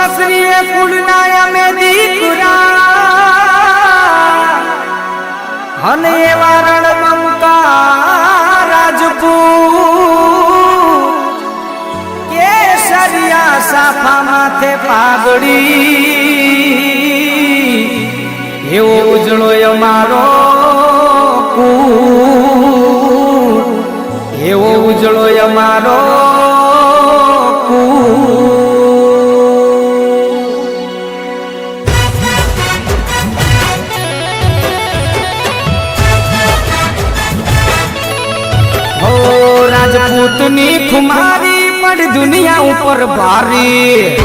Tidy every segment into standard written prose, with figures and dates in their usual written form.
ક્ષત્રિય કુળના અમે દીકરા અને એવા રણબંકા રાજપૂત કેસરિયા સાફા માથે પાઘડી એવો ઉજળો અમારો કુળ એવો ઉજળો અમારો રાજપૂતની ખુમારી પડ દુનિયા ઉપર ભારી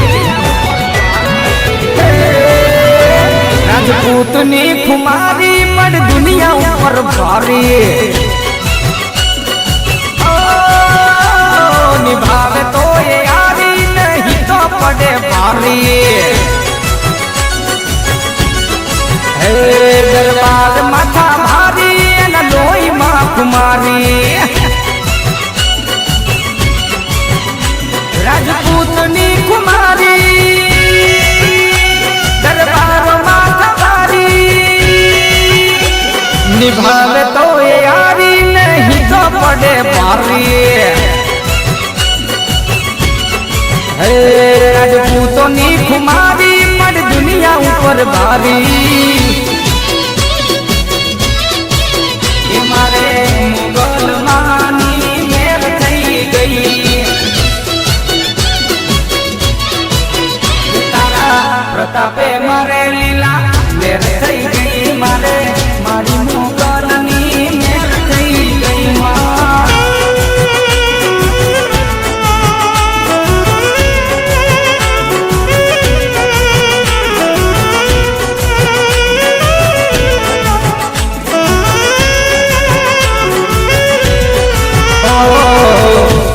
રાજપૂતની ખુમારી પડ દુનિયા ઉપર ભારી નિભાવે તો એ આવી નહીં તો પડે ભારી હે દરબાર માથા ભારી એના લોહીમાં ખુમારી રાજપૂતની કુમારી દરબારમાં તમારી નિભાવે તો એ યારી નહીં તો પડે ભારી હે રાજપૂતોની કુમારી પડ દુનિયા ઉપર ભારી એ મારે મુગલ માની મેર થઈ ગઈ પ્રતાપે મારે લીલા મેર થઈ ગઈ મારે મારી મુગલની મેર થઈ ગઈ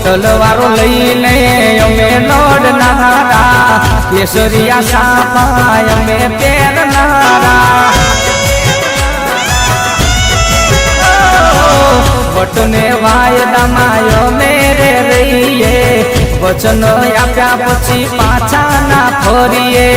તલવારો લઈને અમે લડનારા કેસરિયા સાફા અમે પહેરનારા વટને વાયદામાં અમે રે રહીએ વચન આપ્યા પછી પાછા ના ફરીએ